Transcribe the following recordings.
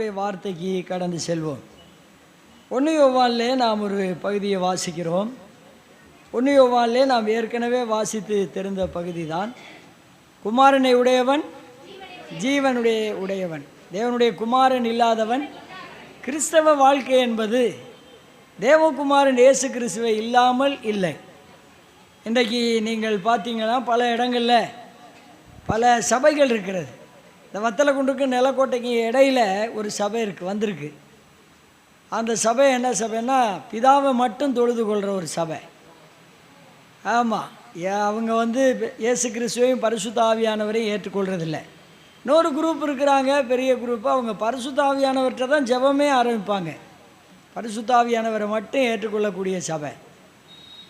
கர்த்தருடைய வார்த்தைக்கு கடந்து செல்வோம். 1 யோவானிலே நாம் ஒரு பகுதியை வாசிக்கிறோம். 1 யோவானிலே நாம் ஏற்கனவே வாசித்து தெரிந்த பகுதி தான். குமாரனை உடையவன் ஜீவனுடைய உடையவன். தேவனுடைய குமாரன் இல்லாதவன். கிறிஸ்தவ வாழ்க்கை என்பது தேவகுமாரன் இயேசு கிறிஸ்துவை இல்லாமல் இல்லை. இன்றைக்கு நீங்கள் பார்த்தீங்கன்னா பல இடங்களில் பல சபைகள் இருக்கிறது. இந்த வத்தலக்குண்டுக்கு நிலக்கோட்டைக்கு இடையில் ஒரு சபை வந்திருக்கு. அந்த சபை என்ன சபைன்னா பிதாவை மட்டும் தொழுது கொள்கிற ஒரு சபை. ஆமாம், அவங்க இயேசு கிறிஸ்துவையும் பரிசுத்த ஆவியானவரையும் ஏற்றுக்கொள்கிறதில்ல. இன்னொரு குரூப் இருக்கிறாங்க, பெரிய குரூப்பு. அவங்க பரிசுத்த ஆவியானவர்கிட்ட தான் ஜெபமே ஆரம்பிப்பாங்க. பரிசுத்த ஆவியானவரை மட்டும் ஏற்றுக்கொள்ளக்கூடிய சபை.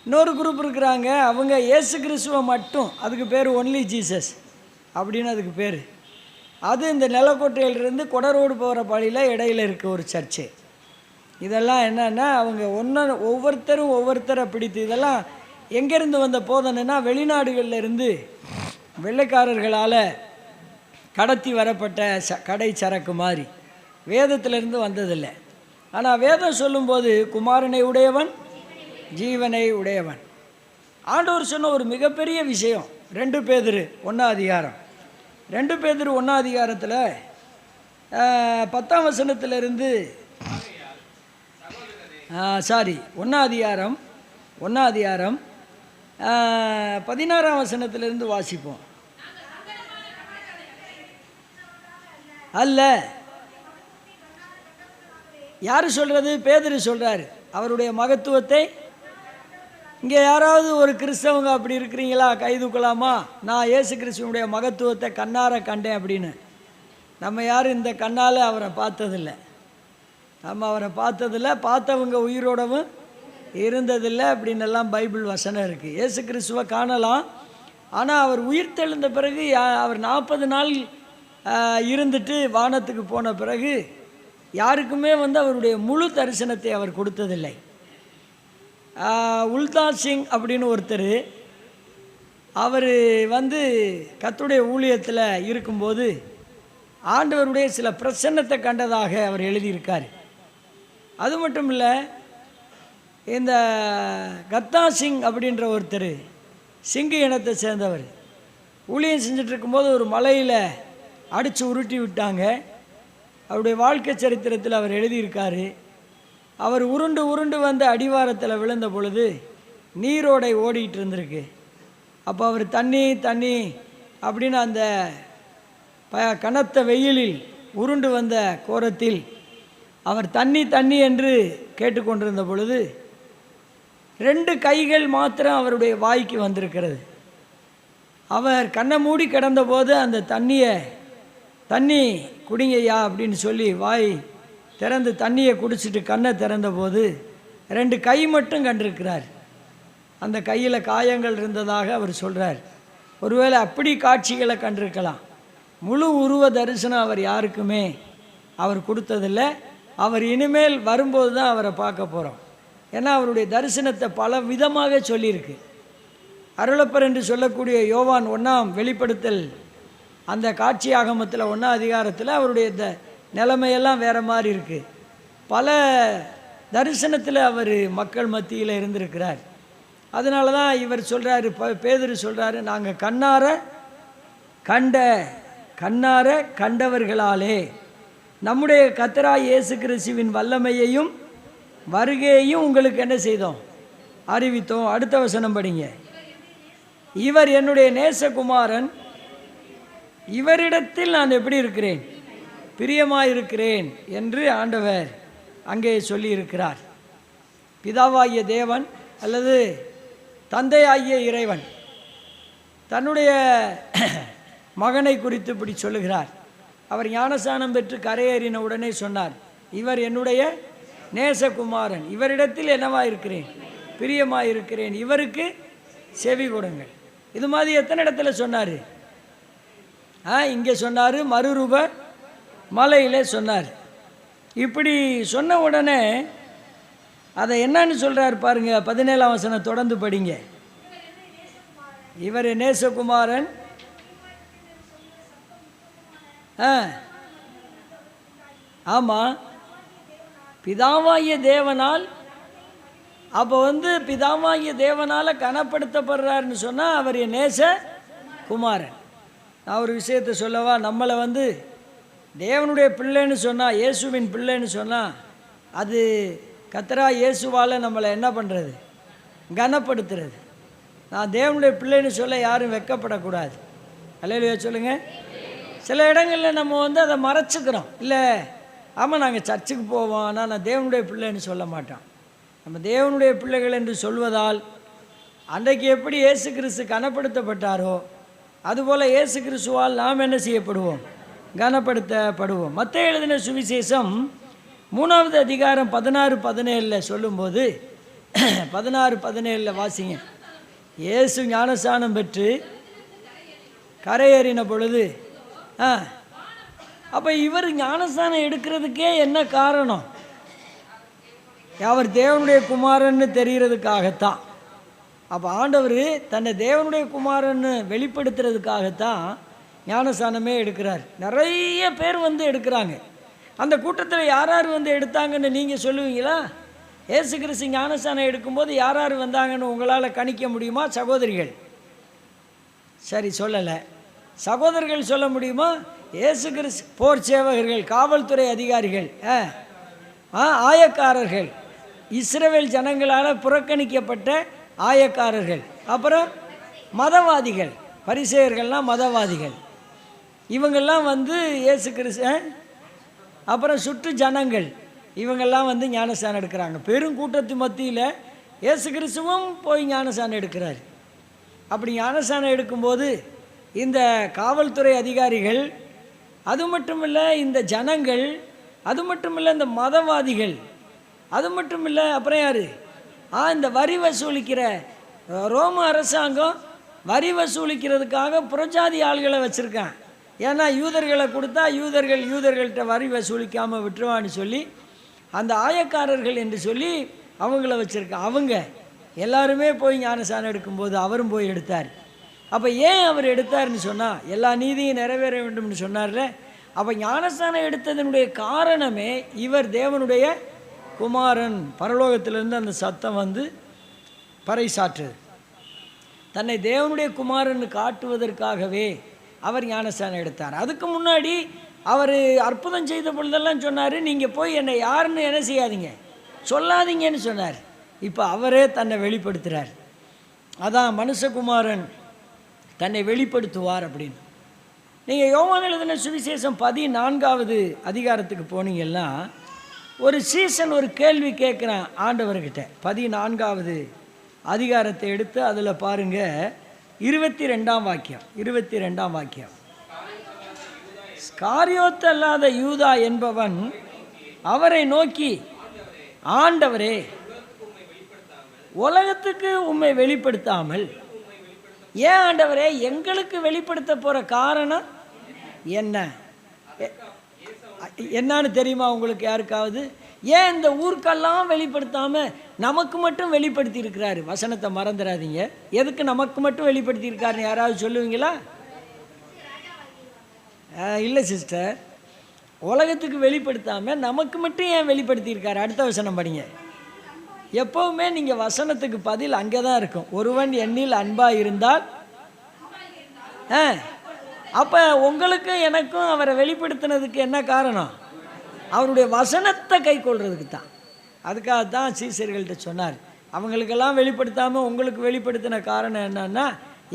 இன்னொரு குரூப் இருக்கிறாங்க, அவங்க இயேசு கிறிஸ்துவை மட்டும், அதுக்கு பேர் ஒன்லி ஜீசஸ் அப்படின்னு அதுக்கு பேர். அது இந்த நிலக்கோட்டையிலிருந்து கொடரோடு போகிற பாழியில் இடையில் இருக்க ஒரு சர்ச்சு. இதெல்லாம் என்னென்னா அவங்க ஒவ்வொருத்தரை பிடித்து, இதெல்லாம் எங்கேருந்து வந்த போதனைன்னா வெளிநாடுகளில் இருந்து வெள்ளைக்காரர்களால் கடத்தி வரப்பட்ட கடை சரக்கு மாதிரி, வேதத்திலிருந்து வந்ததில்லை. ஆனால் வேதம் சொல்லும்போது குமாரனை உடையவன் ஜீவனை உடையவன். ஆண்டவர் சொன்ன ஒரு மிகப்பெரிய விஷயம் 2 பேதுரு 1ஆம் அதிகாரம். 2 பேதுரு 1ஆம் அதிகாரத்தில் 10ஆம் வசனத்திலிருந்து 1ஆம் அதிகாரம் 16ஆம் வசனத்திலிருந்து வாசிப்போம். அல்ல, யார் சொல்கிறது? பேதுரு சொல்கிறார் அவருடைய மகத்துவத்தை. இங்கே யாராவது ஒரு கிறிஸ்தவங்க அப்படி இருக்கிறீங்களா? கை தூக்கலாமா? நான் இயேசு கிறிஸ்துவனுடைய மகத்துவத்தை கண்ணார கண்டேன் அப்படின்னு. நம்ம யாரும் இந்த கண்ணால் அவரை பார்த்ததில்லை. பார்த்தவங்க உயிரோடவும் இருந்ததில்லை அப்படின்னு எல்லாம் பைபிள் வசனம் இருக்குது. இயேசு கிறிஸ்துவை காணலாம், ஆனால் அவர் உயிர் தெழுந்த பிறகு அவர் 40 நாள் இருந்துட்டு வானத்துக்கு போன பிறகு யாருக்குமே அவருடைய முழு தரிசனத்தை அவர் கொடுத்ததில்லை. உல்தாஸ் சிங் அப்படின்னு ஒருத்தர், அவர் கர்த்தருடைய ஊழியத்தில் இருக்கும்போது ஆண்டவருடைய சில பிரசன்னத்தை கண்டதாக அவர் எழுதியிருக்கார். அது மட்டும் இல்லை, இந்த கத்தா சிங் அப்படின்ற ஒருத்தர் சிங்கு இனத்தை சேர்ந்தவர், ஊழியம் செஞ்சுட்டு இருக்கும்போது ஒரு மலையில் அடித்து உருட்டி விட்டாங்க. அவருடைய வாழ்க்கை சரித்திரத்தில் அவர் எழுதியிருக்காரு. அவர் உருண்டு அடிவாரத்தில் விழுந்த பொழுது நீரோடை ஓடிட்டு இருந்திருக்கு. அப்போ அவர் தண்ணி அப்படின்னு அந்த கனத்த வெயிலில் உருண்டு வந்த கோரத்தில் அவர் தண்ணி என்று கேட்டுக்கொண்டிருந்த பொழுது 2 கைகள் மாத்திரம் அவருடைய வாய்க்கு வந்திருக்கிறது. அவர் கண்ணை மூடி கிடந்த போது அந்த தண்ணி குடிங்கய்யா அப்படின்னு சொல்லி வாய் திறந்து தண்ணியை குடிச்சிட்டு கண்ணை திறந்த போது 2 கை மட்டும் கண்டிருக்கிறார். அந்த கையில் காயங்கள் இருந்ததாக அவர் சொல்கிறார். ஒருவேளை அப்படி காட்சிகளை கண்டிருக்கலாம். முழு உருவ தரிசனம் அவர் யாருக்குமே அவர் கொடுத்ததில்லை. அவர் இனிமேல் வரும்போது தான் அவரை பார்க்க போகிறோம். ஏன்னா அவருடைய தரிசனத்தை பல விதமாக சொல்லியிருக்கு. அருளப்பர் என்று சொல்லக்கூடிய யோவான் 1ஆம் வெளிப்படுத்தல் அந்த காட்சி ஆகமத்தில் 1ஆம் அதிகாரத்தில் அவருடைய நிலைமையெல்லாம் வேறு மாதிரி இருக்குது. பல தரிசனத்தில் அவர் மக்கள் மத்தியில் இருந்திருக்கிறார். அதனால தான் இவர் சொல்கிறாரு, பேதுரு சொல்கிறாரு, நாங்கள் கண்ணார கண்டவர்களாலே நம்முடைய கர்த்தராகிய இயேசு கிறிஸ்துவின் வல்லமையையும் வருகையையும் உங்களுக்கு என்ன செய்தோம்? அறிவித்தோம். அடுத்த வசனம் படிங்க. இவர் என்னுடைய நேசகுமாரன், இவரிடத்தில் நான் எப்படி இருக்கிறேன்? பிரியமாயிருக்கிறேன் என்று ஆண்டவர் அங்கே சொல்லியிருக்கிறார். பிதாவாகிய தேவன் அல்லது தந்தையாகிய இறைவன் தன்னுடைய மகனை குறித்து இப்படி சொல்லுகிறார். அவர் ஞானஸ்நானம் பெற்று கரையேறின உடனே சொன்னார், இவர் என்னுடைய நேசகுமாரன், இவரிடத்தில் என்னவாயிருக்கிறேன்? பிரியமாயிருக்கிறேன், இவருக்கு செவி கொடுங்கள். இது மாதிரி எத்தனை இடத்துல சொன்னார்? இங்கே சொன்னார், மறுரூப மலையிலே சொன்னார். இப்படி சொன்ன உடனே அதை என்னன்னு சொல்கிறார் பாருங்க. 17ஆம் வசனம் தொடர்ந்து படிங்க. இவர் நேசகுமாரன், ஆமாம், பிதாவாகிய தேவனால். அப்போ பிதாவாகிய தேவனால் கனப்படுத்தப்படுறாருன்னு சொன்னால் அவர் என் நேச குமாரன். நான் ஒரு விஷயத்தை சொல்லவா, நம்மளை தேவனுடைய பிள்ளைன்னு சொன்னால், இயேசுவின் பிள்ளைன்னு சொன்னால், அது கர்த்தரா இயேசுவால் நம்மளை என்ன பண்ணுறது? கனப்படுத்துறது. நான் தேவனுடைய பிள்ளைன்னு சொல்ல யாரும் வெட்கப்படக்கூடாது. அல்லேலூயா சொல்லுங்கள். சில இடங்களில் நம்ம அதை மறைச்சிக்கிறோம். இல்லை, ஆமாம் நாங்கள் சர்ச்சுக்கு போவோம், ஆனால் நான் தேவனுடைய பிள்ளைன்னு சொல்ல மாட்டோம். நம்ம தேவனுடைய பிள்ளைகள் என்று சொல்வதால் அன்றைக்கு எப்படி இயேசு கிறிஸ்து கனப்படுத்தப்பட்டாரோ அதுபோல் இயேசு கிறிஸ்துவால் நாம் என்ன செய்யப்படுவோம்? கனப்படுத்தப்படுவோம். மத்தேயு எழுதின சுவிசேஷம் 3வது அதிகாரம் 16-17 சொல்லும்போது 16-17 வாசிங்க. இயேசு ஞானஸ்நானம் பெற்று கரையேறின பொழுது அப்போ இவர் ஞானஸ்நானம் எடுக்கிறதுக்கே என்ன காரணம்? அவர் தேவனுடைய குமாரன்னு தெரிகிறதுக்காகத்தான். அப்போ ஆண்டவர் தன்னை தேவனுடைய குமாரன்னு வெளிப்படுத்துறதுக்காகத்தான் ஞானஸ்நானமே எடுக்கிறார். நிறைய பேர் எடுக்கிறாங்க. அந்த கூட்டத்தில் யார் யார் எடுத்தாங்கன்னு நீங்கள் சொல்லுவீங்களா? இயேசு கிறிஸ்து ஞானஸ்நானம் எடுக்கும்போது யார் யார் வந்தாங்கன்னு உங்களால் கணிக்க முடியுமா? சகோதரிகள். சரி, சொல்லலை. சகோதரர்கள் சொல்ல முடியுமா? இயேசு கிறிஸ்து போர் சேவகர்கள், காவல்துறை அதிகாரிகள், ஆயக்காரர்கள், இஸ்ரவேல் ஜனங்களால் புறக்கணிக்கப்பட்ட ஆயக்காரர்கள், அப்புறம் மதவாதிகள், பரிசேயர்கள்லாம் மதவாதிகள், இவங்கெல்லாம் இயேசு கிறிஸ்து, அப்புறம் சுற்று ஜனங்கள், இவங்கெல்லாம் ஞானஸ்நானம் எடுக்கிறாங்க. பெருங்கூட்டத்து மத்தியில் இயேசு கிறிஸ்துவும் போய் ஞானஸ்நானம் எடுக்கிறார். அப்படி ஞானஸ்நானம் எடுக்கும்போது இந்த காவல்துறை அதிகாரிகள், அது மட்டும் இல்லை இந்த ஜனங்கள், அது மட்டும் இல்லை இந்த மதவாதிகள், அது மட்டும் இல்லை அப்புறம் யார்? இந்த வரி வசூலிக்கிற ரோம அரசாங்கம் வரி வசூலிக்கிறதுக்காக புறஜாதி ஆள்களை வச்சுருக்கான். ஏன்னா யூதர்களை கொடுத்தா யூதர்கள்ட்ட வரி வசூலிக்காமல் விட்டுருவான்னு சொல்லி அந்த ஆயக்காரர்கள் என்று சொல்லி அவங்கள வச்சுருக்கான். அவங்க எல்லாருமே போய் ஞானஸ்நானம் எடுக்கும்போது அவரும் போய் எடுத்தார். அப்போ ஏன் அவர் எடுத்தார்னு சொன்னால், எல்லா நீதியும் நிறைவேற வேண்டும்னு சொன்னார்ல. அப்போ ஞானஸ்நானம் எடுத்ததனுடைய காரணமே இவர் தேவனுடைய குமாரன். பரலோகத்திலிருந்து அந்த சத்தம் பறைசாற்றுது. தன்னை தேவனுடைய குமாரன் காட்டுவதற்காகவே அவர் ஞானஸ்நானம் எடுத்தார். அதுக்கு முன்னாடி அவர் அற்புதம் செய்த பொழுதெல்லாம் சொன்னார், நீங்கள் போய் என்னை யாருன்னு என்ன செய்யாதீங்க, சொல்லாதீங்கன்னு சொன்னார். இப்போ அவரே தன்னை வெளிப்படுத்துகிறார். அதான் மனுஷகுமாரன் தன்னை வெளிப்படுத்துவார் அப்படின்னு. நீங்கள் யோவான் எழுதின சுவிசேஷம் 14வது அதிகாரத்துக்கு போனீங்கன்னா ஒரு சீசன் ஒரு கேள்வி கேட்குறான் ஆண்டவர்கிட்ட. 14வது அதிகாரத்தை எடுத்து அதில் பாருங்கள், 22ஆம் வாக்கியம். ஸ்காரியோத்து அல்லாத யூதா என்பவன் அவரை நோக்கி, ஆண்டவரே, உலகத்துக்கு உம்மை வெளிப்படுத்தாமல் ஏன் ஆண்டவரே எங்களுக்கு வெளிப்படுத்த போகிற காரணம் என்ன? என்னன்னு தெரியுமா உங்களுக்கு யாருக்காவது? ஏன் இந்த ஊருக்கெல்லாம் வெளிப்படுத்தாமல் நமக்கு மட்டும் வெளிப்படுத்தி இருக்கிறாரு? வசனத்தை மறந்துடாதீங்க. எதுக்கு நமக்கு மட்டும் வெளிப்படுத்தி இருக்காருன்னு யாராவது சொல்லுவீங்களா? இல்லை சிஸ்டர், உலகத்துக்கு வெளிப்படுத்தாமல் நமக்கு மட்டும் ஏன் வெளிப்படுத்தியிருக்காரு? அடுத்த வசனம் படிங்க. எப்போவுமே நீங்கள் வசனத்துக்கு பதில் அங்கே தான் இருக்கும். ஒருவன் என்னில் அன்பாக இருந்தால், அப்போ உங்களுக்கும் எனக்கும் அவரை வெளிப்படுத்தினதுக்கு என்ன காரணம்? அவருடைய வசனத்தை கை கொள்றதுக்கு தான். அதுக்காகத்தான் சீசர்கள்ட்ட சொன்னார், அவங்களுக்கெல்லாம் வெளிப்படுத்தாமல் உங்களுக்கு வெளிப்படுத்தின காரணம் என்னன்னா,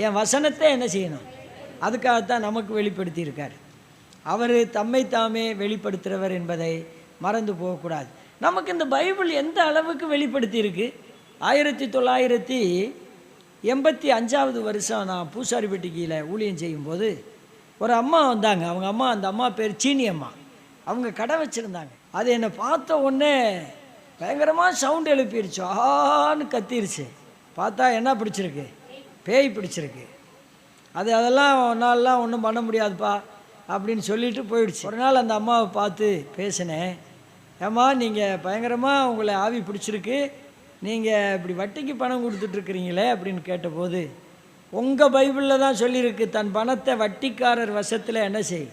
என் வசனத்தை என்ன செய்யணும். அதுக்காகத்தான் நமக்கு வெளிப்படுத்தியிருக்கார். அவர் தம்மை தாமே வெளிப்படுத்துகிறவர் என்பதை மறந்து போகக்கூடாது. நமக்கு இந்த பைபிள் எந்த அளவுக்கு வெளிப்படுத்தியிருக்கு? 1985 வருஷம் நான் பூசாரிப்பட்டிக்கியில் ஊழியம் செய்யும்போது ஒரு அம்மா வந்தாங்க. அந்த அம்மா பேர் சீனி அம்மா. அவங்க கடை வச்சுருந்தாங்க. அது என்னை பார்த்த உடனே பயங்கரமாக சவுண்ட் எழுப்பிடுச்சு, ஆன்னு கத்திருச்சு. பார்த்தா என்ன பிடிச்சிருக்கு? பேய் பிடிச்சிருக்கு. அதெல்லாம் நாளெலாம் ஒன்றும் பண்ண முடியாதுப்பா அப்படின்னு சொல்லிட்டு போயிடுச்சு. ஒரு நாள் அந்த அம்மாவை பார்த்து பேசினேன். ஏம்மா, நீங்கள் பயங்கரமாக உங்களை ஆவி பிடிச்சிருக்கு, நீங்கள் இப்படி வட்டிக்கு பணம் கொடுத்துட்ருக்குறீங்களே அப்படின்னு கேட்டபோது, உங்கள் பைபிளில் தான் சொல்லியிருக்கு, தன் பணத்தை வட்டிக்காரர் வசத்தில் என்ன செய்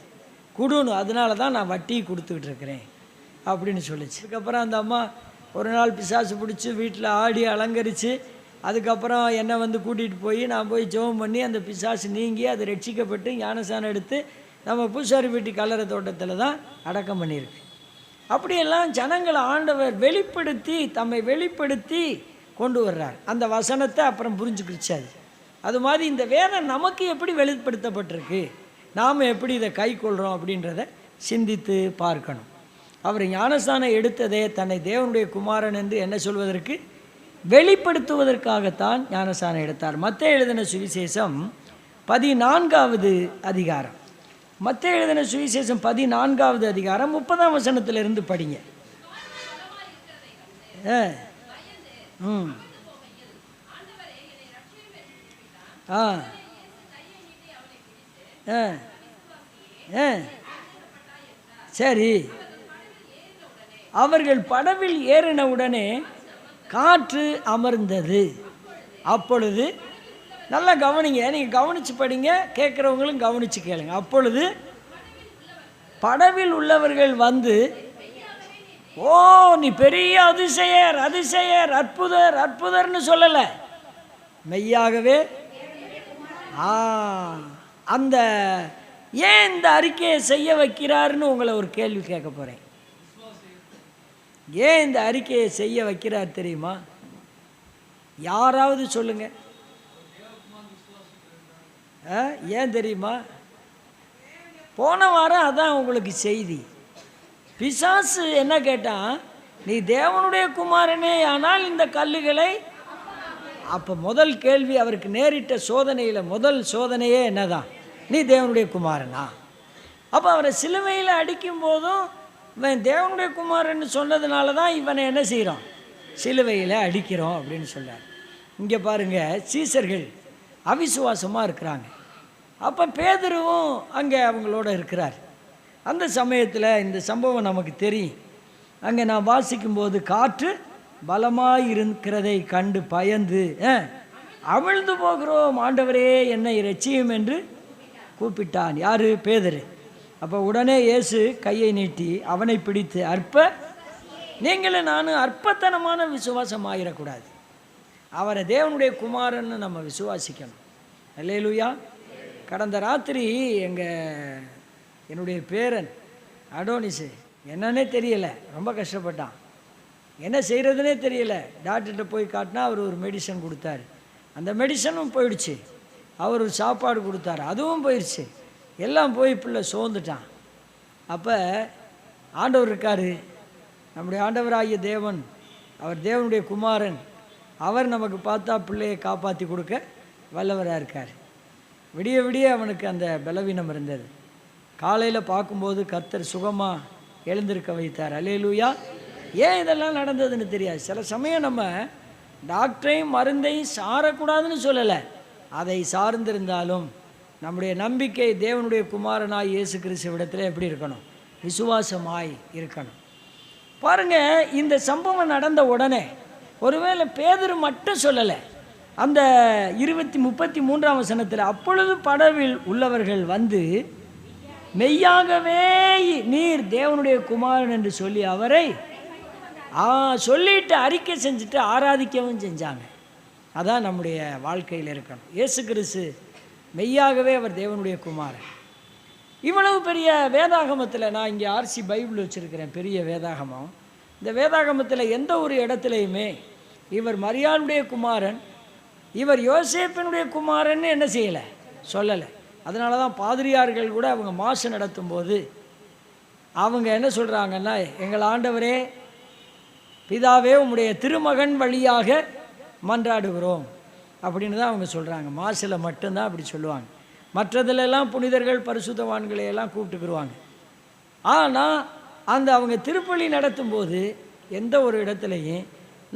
கொடுணும், அதனால தான் நான் வட்டி கொடுத்துக்கிட்டு இருக்கிறேன் அப்படின்னு சொல்லிச்சு. அதுக்கப்புறம் அந்த அம்மா ஒரு நாள் பிசாசு பிடிச்சி வீட்டில் ஆடி அலங்கரித்து அதுக்கப்புறம் என்னை வந்து கூட்டிகிட்டு போய் நான் போய் ஜெபம் பண்ணி அந்த பிசாசு நீங்கி அது ரட்சிக்கப்பட்டு ஞானசானம் எடுத்து நம்ம பூசாரி வீட்டு கல்லறை தோட்டத்தில் தான் அடக்கம் பண்ணியிருக்கு. அப்படியெல்லாம் ஜனங்களை ஆண்டவர் வெளிப்படுத்தி தம்மை வெளிப்படுத்தி கொண்டு வர்றார். அந்த வசனத்தை அப்புறம் புரிஞ்சுக்கிடுச்சாது. அது மாதிரி இந்த வேதம் நமக்கு எப்படி வெளிப்படுத்தப்பட்டிருக்கு, நாம் எப்படி இதை கை கொள்கிறோம் அப்படின்றத சிந்தித்து பார்க்கணும். அவர் ஞானஸ்தானம் எடுத்ததே தன்னை தேவனுடைய குமாரன் என்று என்ன சொல்வதற்கு, வெளிப்படுத்துவதற்காகத்தான் ஞானஸ்தானம் எடுத்தார். மத்தேயு எழுதின சுவிசேஷம் 14வது அதிகாரம். மத்தேயு எழுதின சுவிசேஷம் 14வது அதிகாரம் 30ஆம் வசனத்திலிருந்து படிங்க. சரி, அவர்கள் படவில் ஏறினவுடனே காற்று அமர்ந்தது. அப்பொழுது நல்லா கவனிங்க, நீங்கள் கவனித்து படிங்க, கேட்குறவங்களும் கவனித்து கேளுங்க. அப்பொழுது படவில் உள்ளவர்கள் வந்து, ஓ நீ பெரிய அதிசயர் அதிசயர் அற்புதர் அற்புதர்னு சொல்லலை, மெய்யாகவே அந்த ஏன் இந்த அறிக்கையை செய்ய வைக்கிறாருன்னு உங்களை ஒரு கேள்வி கேட்க போகிறேன். ஏன் இந்த அறிக்கையை செய்ய வைக்கிறார் தெரியுமா? யாராவது சொல்லுங்க. ஏன் தெரியுமா? போன வாரம் அதான் உங்களுக்கு செய்தி. பிசாசு என்ன கேட்டான், நீ தேவனுடைய குமாரனே ஆனால் இந்த கல்லுகளை. அப்போ முதல் கேள்வி அவருக்கு நேரிட்ட சோதனையில் முதல் சோதனையே என்னதான், நீ தேவனுடைய குமாரனா? அப்போ அவரை சிலுவையில் அடிக்கும் போதும் இவன் தேவனுடைய குமாரன்னு சொன்னதுனால தான் இவனை என்ன செய்கிறோம், சிலுவையில் அடிக்கிறோம் அப்படின்னு சொல்கிறார். இங்கே பாருங்கள், சீசர்கள் அவிசுவாசமாக இருக்கிறாங்க. அப்போ பேதுருவும் அங்கே அவங்களோட இருக்கிறார். அந்த சமயத்தில் இந்த சம்பவம் நமக்கு தெரியும். அங்கே நான் வாசிக்கும்போது காற்று பலமாக இருக்கிறதை கண்டு பயந்து அவிழ்ந்து போகிறோம், ஆண்டவரே என்னை இரட்சியும் என்று கூப்பிட்டான். யார்? பேதுரு. அப்போ உடனே இயேசு கையை நீட்டி அவனை பிடித்து, நீங்களும் நானும் அற்பத்தனமான விசுவாசம் ஆகிடக்கூடாது, அவரை தேவனுடைய குமாரன்னு நம்ம விசுவாசிக்கணும். அல்லேலூயா. கடந்த ராத்திரி என்னுடைய பேரன் அடோனிஸு என்னன்னே தெரியலை, ரொம்ப கஷ்டப்பட்டான், என்ன செய்கிறதுனே தெரியல. டாக்டர்கிட்ட போய் காட்டினா அவர் ஒரு மெடிசன் கொடுத்தாரு, அந்த மெடிசனும் போயிடுச்சு. அவர் ஒரு சாப்பாடு கொடுத்தாரு, அதுவும் போயிடுச்சு. எல்லாம் போய் பிள்ளை சோர்ந்துட்டான். அப்போ ஆண்டவர் இருக்கார், நம்முடைய ஆண்டவராகிய தேவன், அவர் தேவனுடைய குமாரன், அவர் நமக்கு பார்த்தா பிள்ளையை காப்பாற்றி கொடுக்க வல்லவராக இருக்கார். விடிய விடிய அவனுக்கு அந்த பலவீனம் இருந்தது. காலையில் பார்க்கும்போது கர்த்தர் சுகமாக எழுந்திருக்க வைத்தார். அல்லேலூயா. ஏன் இதெல்லாம் நடந்ததுன்னு தெரியாது. சில சமயம் நம்ம டாக்டரையும் மருந்தையும் சாரக்கூடாதுன்னு சொல்லலை, அதை சார்ந்திருந்தாலும் நம்முடைய நம்பிக்கை தேவனுடைய குமாரனாய் இயேசு கிறிஸ்துவிடத்தில் எப்படி இருக்கணும், விசுவாசமாய் இருக்கணும். பாருங்கள், இந்த சம்பவம் நடந்த உடனே ஒருவேளை பேதுரு மட்டும் சொல்லலை, அந்த 33ஆம் வசனத்தில் அப்பொழுது படவில் உள்ளவர்கள் வந்து மெய்யாகவே நீர் தேவனுடைய குமாரன் என்று சொல்லி அவரை சொல்லிட்டு அறிக்கை செஞ்சுட்டு ஆராதிக்கவும் செஞ்சாங்க. அதான் நம்முடைய வாழ்க்கையில் இருக்கணும். இயேசு கிறிஸ்து மெய்யாகவே அவர் தேவனுடைய குமாரன். இவ்வளவு பெரிய வேதாகமத்தில், நான் இங்கே ஆர்சி பைபிள் வச்சுருக்கிறேன், பெரிய வேதாகமம். இந்த வேதாகமத்தில் எந்த ஒரு இடத்துலையுமே இவர் மரியாளுடைய குமாரன், இவர் யோசேப்பினுடைய குமாரன்னு என்ன செய்யலை, சொல்லலை. அதனால தான் பாதிரியார்கள் கூட அவங்க மாசு நடத்தும்போது அவங்க என்ன சொல்கிறாங்கன்னா, எங்கள் ஆண்டவரே பிதாவே உம்முடைய திருமகன் வழியாக மன்றாடுகிறோம் அப்படின்னு தான் அவங்க சொல்கிறாங்க. மாசில் மட்டும்தான் அப்படி சொல்லுவாங்க. மற்றதிலெல்லாம் புனிதர்கள் பரிசுத்தவான்களையெல்லாம் கூப்பிட்டுக்குருவாங்க. ஆனால் அந்த அவங்க திருப்பலி நடத்தும்போது எந்த ஒரு இடத்துலையும்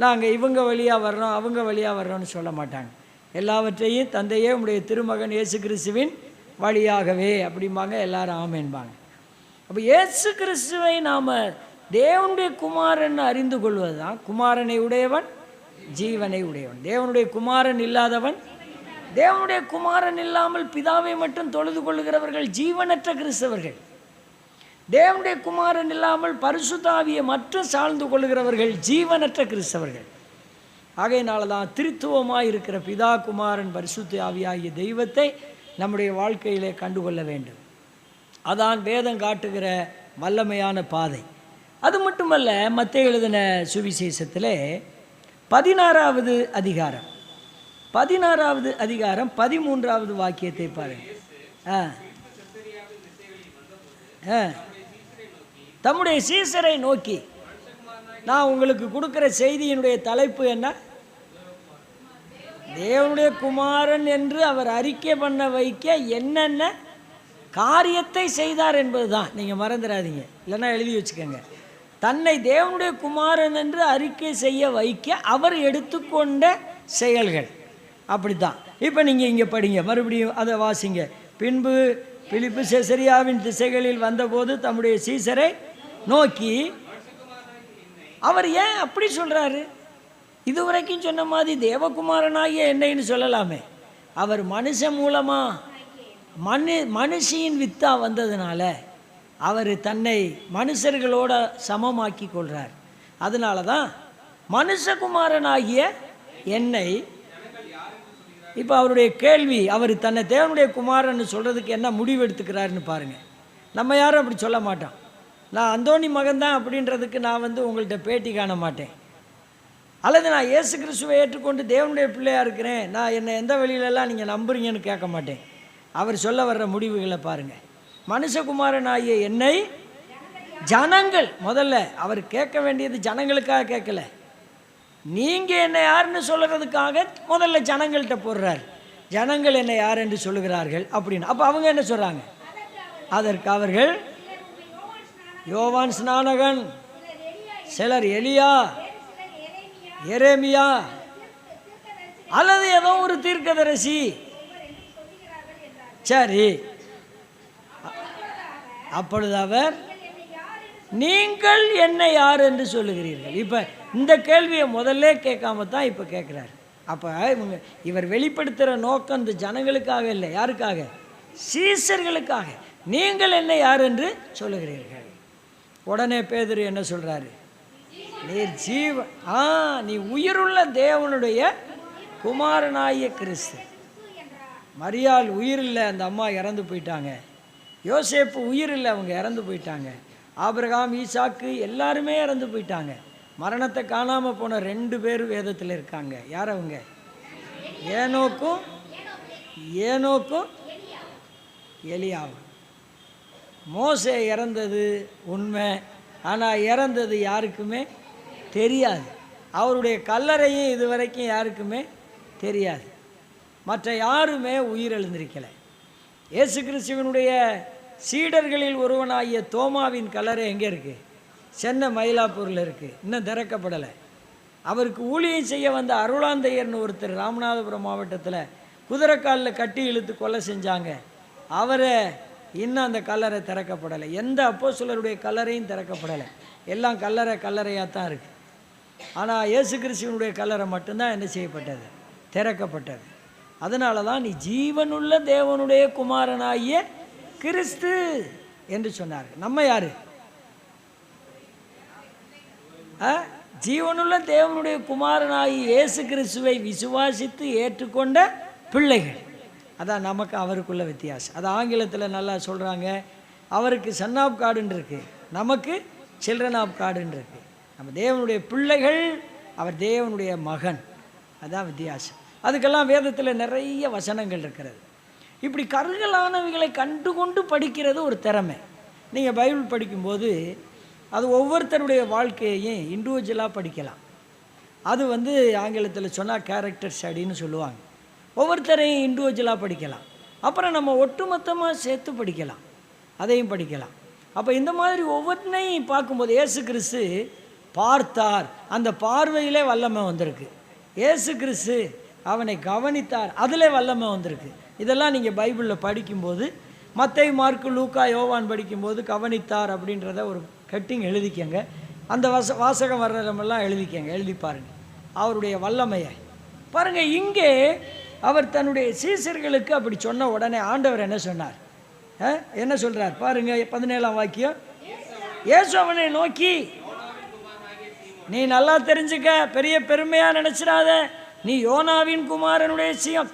நாங்கள் இவங்க வழியாக வர்றோம் அவங்க வழியாக வர்றோம்னு சொல்ல மாட்டாங்க. எல்லாவற்றையும் தந்தையே உம்முடைய திருமகன் இயேசு கிறிஸ்துவின் வழியாகவே அப்படிம்பாங்க. எல்லாரும் ஆமேன்பாங்க. அப்போ இயேசு கிறிஸ்துவை நாம் தேவனுடைய குமாரன் அறிந்து கொள்வது தான். குமாரனை உடையவன் ஜீவனை உடையவன். தேவனுடைய குமாரன் இல்லாதவன், தேவனுடைய குமாரன் இல்லாமல் பிதாவை மட்டும் தொழுது கொள்ளுகிறவர்கள் ஜீவனற்ற கிறிஸ்தவர்கள். தேவனுடைய குமாரன் இல்லாமல் பரிசுத்த ஆவியை மட்டும் சார்ந்து கொள்கிறவர்கள் ஜீவனற்ற கிறிஸ்தவர்கள். ஆகையினால தான் திருத்துவமாக இருக்கிற பிதா, குமாரன், பரிசுத்த ஆவியாகிய தெய்வத்தை நம்முடைய வாழ்க்கையிலே கண்டுகொள்ள வேண்டும். அதான் வேதம் காட்டுகிற வல்லமையான பாதை. அது மட்டுமல்ல, மத்தேயு எழுதின சுவிசேஷத்தில் 16வது அதிகாரம் 13வது வாக்கியத்தை பாருங்கள். தம்முடைய சீசரை நோக்கி, நான் உங்களுக்கு கொடுக்குற செய்தியினுடைய தலைப்பு என்ன? தேவனுடைய குமாரன் என்று அவர் அறிக்கை பண்ண வைக்க என்னென்ன காரியத்தை செய்தார் என்பது தான். நீங்கள் மறந்துடாதீங்க, இல்லைன்னா எழுதி வச்சுக்கோங்க. தன்னை தேவனுடைய குமாரன் என்று அறிக்கை செய்ய வைக்க அவர் எடுத்துக்கொண்ட செயல்கள். அப்படி தான். இப்போ நீங்கள் இங்கே படிங்க, மறுபடியும் அதை வாசிங்க. பின்பு பிலிப்பு செசரியாவின் திசைகளில் வந்தபோது தம்முடைய சீசரை நோக்கி, அவர் ஏன் அப்படி சொல்கிறாரு? இதுவரைக்கும் சொன்ன மாதிரி தேவகுமாரனாகிய என்னைன்னு சொல்லலாமே. அவர் மனுஷன் மூலமாக மனுஷியின் வித்தா வந்ததுனால அவர் தன்னை மனுஷர்களோட சமமாக்கி கொள்கிறார். அதனால தான் மனுஷகுமாரனாகிய என்னை. இப்போ அவருடைய கேள்வி, அவர் தன்னை தேவனுடைய குமாரன்னு சொல்கிறதுக்கு என்ன முடிவு எடுத்துக்கிறாருன்னு பாருங்கள். நம்ம யாரும் அப்படி சொல்ல மாட்டோம். நான் அந்தோணி மகன்தான் அப்படின்றதுக்கு நான் உங்கள்கிட்ட பேட்டி காண மாட்டேன். அல்லது நான் இயேசு கிறிஸ்துவை ஏற்றுக்கொண்டு தேவனுடைய பிள்ளையாக இருக்கிறேன், நான் என்னை எந்த வழியிலெல்லாம் நீங்கள் நம்புறீங்கன்னு கேட்க மாட்டேன். அவர் சொல்ல வர்ற முடிவுகளை பாருங்கள். மனுஷகுமாரனாகிய என்னை ஜனங்கள், முதல்ல அவர் கேட்க வேண்டியது ஜனங்களுக்காக கேட்கல, நீங்கள் என்னை யாருன்னு சொல்லுறதுக்காக முதல்ல ஜனங்கள்கிட்ட போடுறார். ஜனங்கள் என்னை யார் என்று சொல்லுகிறார்கள் அப்படின்னு. அப்போ அவங்க என்ன சொல்கிறாங்க? அதற்கு அவர்கள் யோவான் ஸ்நானகன், சிலர் எலியா, எரேமியா, அல்லது ஏதோ ஒரு தீர்க்கதரிசி. சரி, அப்பொழுது அவர், நீங்கள் என்னை யார் என்று சொல்லுகிறீர்கள்? இப்போ இந்த கேள்வியை முதல்ல கேட்காம தான் இப்போ கேட்குறாரு. அப்போ இவர் வெளிப்படுத்துகிற நோக்கம் இந்த ஜனங்களுக்காக இல்லை. யாருக்காக? சீசர்களுக்காக. நீங்கள் என்னை யார் என்று சொல்லுகிறீர்கள். உடனே பேதுரு என்ன சொல்கிறாரு? நீர் நீ உயிருள்ள தேவனுடைய குமாரனாகிய கிறிஸ்து. மரியாள் உயிர் இல்லை, அந்த அம்மா இறந்து போயிட்டாங்க. யோசேப்பு உயிர் இல்லை, அவங்க இறந்து போயிட்டாங்க. ஆபிரகாம், ஈசாக்கு எல்லாருமே இறந்து போயிட்டாங்க. மரணத்தை காணாமல் போன 2 பேர் வேதத்தில் இருக்காங்க. யார் அவங்க? ஏனோக்கும் எலியாவும். மோசே இறந்தது உண்மை, ஆனால் இறந்தது யாருக்குமே தெரியாது. அவருடைய கல்லறையும் இதுவரைக்கும் யாருக்குமே தெரியாது. மற்ற யாருமே உயிரெழுந்திருக்கலை. இயேசு கிறிஸ்துவனுடைய சீடர்களில் ஒருவனாகிய தோமாவின் கல்லறை எங்கே இருக்குது? சென்னை மயிலாப்பூரில் இருக்குது, இன்னும் திறக்கப்படலை. அவருக்கு ஊழியம் செய்ய வந்த அருளாந்தையர்னு ஒருத்தர் ராமநாதபுரம் மாவட்டத்தில் குதிரைக்காலில் கட்டி இழுத்து கொலை செஞ்சாங்க. அவரை இன்னும் அந்த கல்லறை திறக்கப்படலை. எந்த அப்போஸ்தலருடைய கல்லறையும் திறக்கப்படலை. எல்லாம் கல்லறையாக தான் இருக்குது. ஆனால் இயேசு கிறிஸ்துவனுடைய கல்லறை மட்டும்தான் என்ன செய்யப்பட்டது? திறக்கப்பட்டது. அதனால தான் நீ ஜீவனுள்ள தேவனுடைய குமாரனாகிய கிறிஸ்து என்று சொன்னார். நம்ம யாரு? ஜீவனுள்ள தேவனுடைய குமாரனாகிய இயேசு கிறிஸ்துவை விசுவாசித்து ஏற்றுக்கொண்ட பிள்ளைகள். அதான் நமக்கு அவருக்குள்ள வித்தியாசம். அது ஆங்கிலத்தில் நல்லா சொல்கிறாங்க. அவருக்கு சன் ஆஃப் காடுன்னு இருக்குது, நமக்கு சில்ட்ரன் ஆஃப் காடுன்னு இருக்குது. நம்ம தேவனுடைய பிள்ளைகள், அவர் தேவனுடைய மகன். அதுதான் வித்தியாசம். அதுக்கெல்லாம் வேதத்தில் நிறைய வசனங்கள் இருக்கிறது. இப்படி கருகலானவைகளை கண்டுகொண்டு படிக்கிறது ஒரு திறமை. நீங்கள் பைபிள் படிக்கும்போது அது ஒவ்வொருத்தருடைய வாழ்க்கையையும் இண்டிவிஜுவலாக படிக்கலாம். அது ஆங்கிலத்தில் சொன்னால் கேரக்டர் ஸ்டடின்னு சொல்லுவாங்க. ஒவ்வொருத்தரையும் இண்டிவிஜுவலாக படிக்கலாம். அப்புறம் நம்ம ஒட்டுமொத்தமாக சேர்த்து படிக்கலாம், அதையும் படிக்கலாம். அப்போ இந்த மாதிரி ஒவ்வொன்றையும் பார்க்கும்போது இயேசு கிறிஸ்து பார்த்தார், அந்த பார்வையிலே வல்லமை வந்திருக்கு. இயேசு கிறிஸ்து அவனை கவனித்தார், அதிலே வல்லமை வந்திருக்கு. இதெல்லாம் நீங்கள் பைபிளில் படிக்கும்போது மத்தேயு, மார்க்கு, லூக்கா, யோவான் படிக்கும்போது கவனித்தார் அப்படின்றத ஒரு கட்டிங் எழுதிக்கங்க. அந்த வாசகம் வர்றதெல்லாம் எழுதிக்கங்க, எழுதி பாருங்கள் அவருடைய வல்லமையை பாருங்கள். இங்கே அவர் தன்னுடைய சீசர்களுக்கு அப்படி சொன்ன உடனே ஆண்டவர் என்ன சொன்னார்? என்ன சொல்கிறார் பாருங்கள். 17ஆம் வாக்கியம், இயேசு அவனை நோக்கி, நீ நல்லா தெரிஞ்சுக்க, பெரிய பெருமையாக நினச்சிடாத, நீ யோனாவின்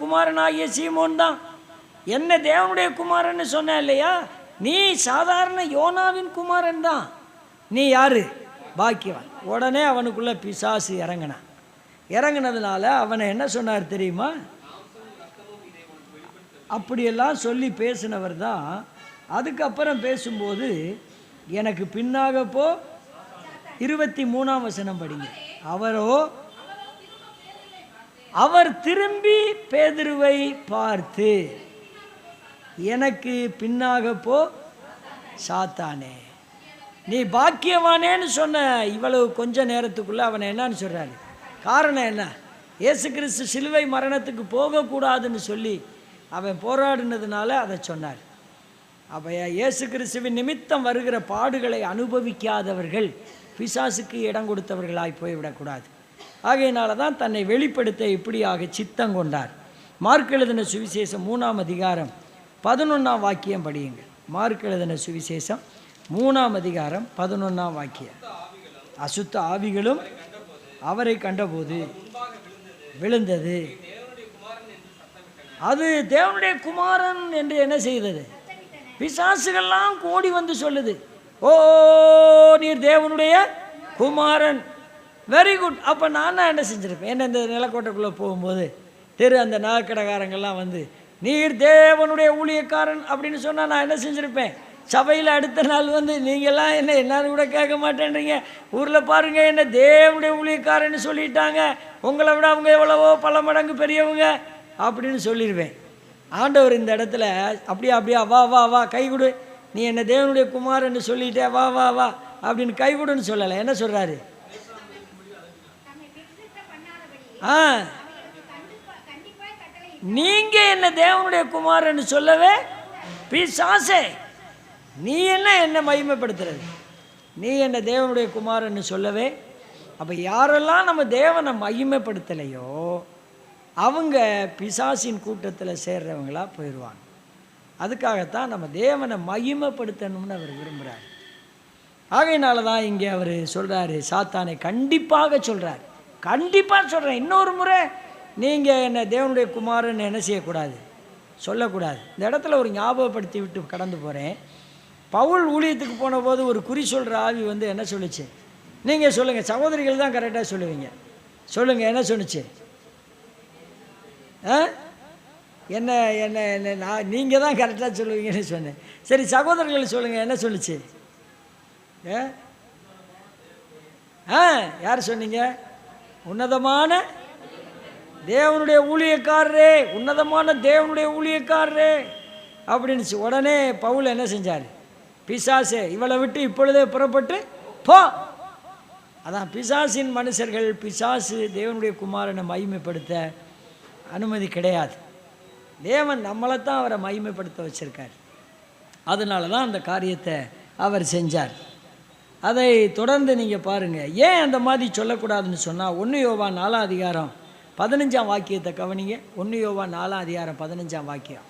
குமாரனாகிய சீமோன் தான். என்ன தேவனுடைய குமாரன்னு சொன்ன இல்லையா, நீ சாதாரண யோனாவின் குமாரன் தான். நீ யாரு? பாக்கியவான். உடனே அவனுக்குள்ள பிசாசு இறங்கினான். இறங்கினதுனால அவனை என்ன சொன்னார் தெரியுமா? அப்படியெல்லாம் சொல்லி பேசினவர் தான். அதுக்கப்புறம் பேசும்போது, எனக்கு பின்னாக போ, 23ஆம் வசனம் படிங்க. அவர் திரும்பி பேதுருவை பார்த்து, எனக்கு பின்னாக போ சாத்தானே, நீ பாக்கியவானேன்னு சொன்ன இவ்வளவு கொஞ்ச நேரத்துக்குள்ளே அவனை என்னன்னு சொல்கிறாரு? காரணம் என்ன? இயேசு கிறிஸ்து சிலுவை மரணத்துக்கு போகக்கூடாதுன்னு சொல்லி அவன் போராடினதுனால அதை சொன்னார். அப்போ இயேசு கிறிஸ்துவின் நிமித்தம் வருகிற பாடுகளை அனுபவிக்காதவர்கள் பிசாசுக்கு இடம் கொடுத்தவர்களாய் போய்விடக்கூடாது. ஆகையினால தான் தன்னை வெளிப்படுத்த இப்படியாக சித்தம் கொண்டார். மார்க் எழுதின சுவிசேஷம் 3ஆம் அதிகாரம் 11ஆம் வாக்கியம் படியுங்கள். மார்க் எழுதின சுவிசேஷம் 3ஆம் அதிகாரம் 11ஆம் வாக்கியம். அசுத்த ஆவிகளும் அவரை கண்டபோது விழுந்தது. அது தேவனுடைய குமாரன் என்று என்ன செய்தது? பிசாசுகள்லாம் கோடி வந்து சொல்லுது, ஓ நீர் தேவனுடைய குமாரன். Very good. அப்போ நான் என்ன செஞ்சுருப்பேன்? என்ன இந்த நிலக்கோட்டைக்குள்ளே போகும்போது அந்த நகைக்கடைக்காரங்கள்லாம் வந்து நீர் தேவனுடைய ஊழியக்காரன் அப்படின்னு சொன்னால் நான் என்ன செஞ்சுருப்பேன்? சபையில் அடுத்த நாள் வந்து நீங்கள்லாம் என்ன என்னன்னு கூட கேட்க மாட்டேன்றீங்க, ஊரில் பாருங்கள் என்ன தேவனுடைய ஊழியக்காரன்னு சொல்லிட்டாங்க, உங்களை விட அவங்க எவ்வளவோ பல மடங்கு பெரியவங்க அப்படின்னு சொல்லிடுவேன். ஆண்டவர் இந்த இடத்துல அப்படியா வா வா வா கை கொடு, நீ என்ன தேவனுடைய குமாரன்னு சொல்லிட்டே வா வா வா அப்படின்னு கை கொடுன்னு சொல்லலை. என்ன சொல்கிறாரு? நீங்கள் என்ன தேவனுடைய குமாரன்னு சொல்லவே பிசாசே, நீ என்ன மகிமைப்படுத்துறது? நீ என்ன தேவனுடைய குமாரன்னு சொல்லவே. அப்போ யாரெல்லாம் நம்ம தேவனை மகிமைப்படுத்தலையோ அவங்க பிசாசின் கூட்டத்தில் சேர்றவங்களா போயிடுவாங்க. அதுக்காகத்தான் நம்ம தேவனை மகிமைப்படுத்தணும்னு அவர் விரும்புகிறார். ஆகையினால தான் இங்கே அவர் சொல்கிறாரு, சாத்தானை கண்டிப்பாக சொல்கிறார், கண்டிப்பாக சொல்கிறேன், இன்னொரு முறை நீங்கள் என்ன தேவனுடைய குமாரன்னு என்ன செய்யக்கூடாது, சொல்லக்கூடாது. இந்த இடத்துல ஒரு ஞாபகப்படுத்தி விட்டு கடந்து போகிறேன். பவுல் ஊழியத்துக்கு போன போது ஒரு குறி சொல்கிற ஆவி வந்து என்ன சொல்லுச்சு? நீங்கள் சொல்லுங்கள், சகோதரிகள் தான் கரெக்டாக சொல்லுவீங்க, சொல்லுங்கள் என்ன சொன்னிச்சு? என்ன என்ன என்ன நான் நீங்கள் தான் கரெக்டாக சொல்லுவீங்கன்னு சொன்னேன். சரி சகோதரர்கள் சொல்லுங்கள், என்ன சொல்லுச்சு? யார் சொன்னீங்க? உன்னதமான தேவனுடைய ஊழியக்காரரே, உன்னதமான தேவனுடைய ஊழியக்காரரே அப்படின்னுச்சு. உடனே பவுல் என்ன செஞ்சார்? பிசாசே இவளை விட்டு இப்பொழுதே புறப்பட்டு போ. அதான் பிசாசின் மனுஷர்கள், பிசாசு தேவனுடைய குமாரனை மகிமைப்படுத்த அனுமதி கிடையாது. தேவன் நம்மளைத்தான் அவரை மகிமைப்படுத்த வச்சிருக்கார். அதனால தான் அந்த காரியத்தை அவர் செஞ்சார். அதை தொடர்ந்து நீங்கள் பாருங்கள். ஏன் அந்த மாதிரி சொல்லக்கூடாதுன்னு சொன்னால், 1 யோவான் 4ஆம் அதிகாரம் 15ஆம் வாக்கியத்தை கவனிங்க. 1 யோவான் 4ஆம் அதிகாரம் 15ஆம் வாக்கியம்.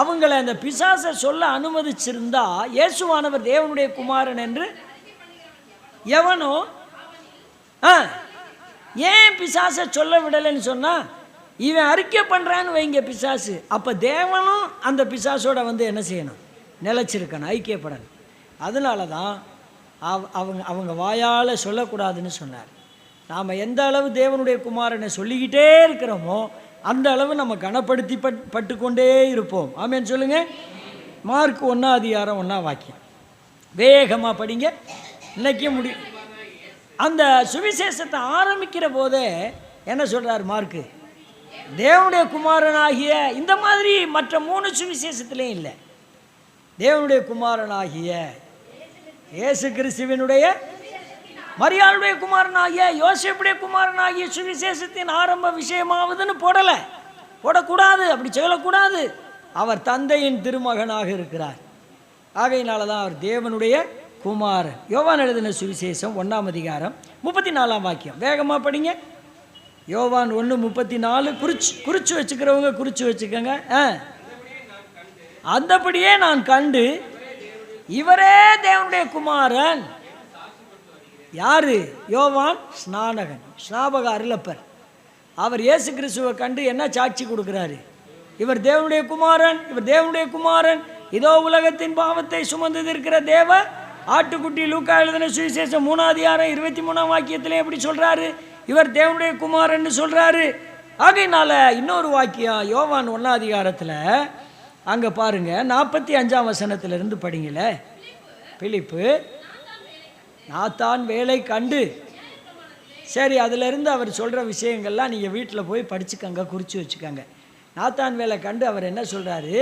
அவங்கள அந்த பிசாசை சொல்ல அனுமதிச்சிருந்தா இயேசுவானவர் தேவனுடைய குமாரன் என்று எவனோ ஏன் பிசாசை சொல்ல விடலைன்னு சொன்னால், இவன் அறிக்கை பண்ணுறான்னு வைங்க பிசாசு, அப்போ தேவனும் அந்த பிசாசோட வந்து என்ன செய்யணும்? நிலச்சிருக்கணும், ஐக்கியப்படணும். அதனால தான் அவங்க வாயால் சொல்லக்கூடாதுன்னு சொன்னார். நாம் எந்த அளவு தேவனுடைய குமாரனை சொல்லிக்கிட்டே இருக்கிறோமோ அந்த அளவு நம்ம கனப்படுத்தி பட்டுக்கொண்டே இருப்போம். ஆமேன்னு சொல்லுங்கள். மார்க் 1ஆம் அதிகாரம் 1ஆம் வாக்கியம் வேகமாக படிங்க, இன்னைக்கும் முடியும். அந்த சுவிசேஷத்தை ஆரம்பிக்கிற போதே என்ன சொல்கிறார் மார்க்கு? தேவனுடைய குமாரனாகிய, இந்த மாதிரி மற்ற 3 சுவிசேஷத்துலேயும் இல்லை, தேவனுடைய குமாரனாகிய இயேசு கிறிஸ்துவினுடைய, மரியாளுடைய குமாரனாகிய, யோசேப்புடைய குமாரனாகிய சுவிசேஷத்தின் ஆரம்ப விஷயமாவதுன்னு போடக்கூடாது, அப்படி சொல்லக்கூடாது. அவர் தந்தையின் திருமகனாக இருக்கிறார். ஆகையினால தான் அவர் தேவனுடைய குமாரன். யோவான் எழுதின சுவிசேஷம் 1ஆம் அதிகாரம் 34ஆம் வாக்கியம் வேகமாக படிங்க. யோவான் 1:34 குறிச்சு வச்சுக்கிறவங்க குறிச்சு வச்சுக்கோங்க. அந்தபடியே நான் கண்டு இவரே தேவனுடைய குமாரன். யாரு? யோவான் ஸ்நானகன், ஸ்நாபக அருளப்பர். அவர் இயேசு கிறிஸ்துவை கண்டு என்ன சாட்சி கொடுக்கிறாரு? இவர் தேவனுடைய குமாரன், இவர் தேவனுடைய குமாரன், இதோ உலகத்தின் பாவத்தை சுமந்து இருக்கிற தேவ ஆட்டுக்குட்டி. லூக்கா எழுதின சுவிசேஷம் 3:23 வாக்கியத்திலே எப்படி சொல்றாரு? இவர் தேவனுடைய குமாரன்னு சொல்றாரு. ஆகையினால இன்னொரு வாக்கியம் யோவான் 1 அங்கே பாருங்க, 45 படிங்கள. பிலிப்பு நாத்தான் வேலை கண்டு, சரி, அதிலிருந்து அவர் சொல்கிற விஷயங்கள்லாம் நீங்கள் வீட்டில் போய் படிச்சுக்கங்க, குறித்து வச்சுக்கோங்க. நாத்தான் வேலை கண்டு அவர் என்ன சொல்கிறாரு?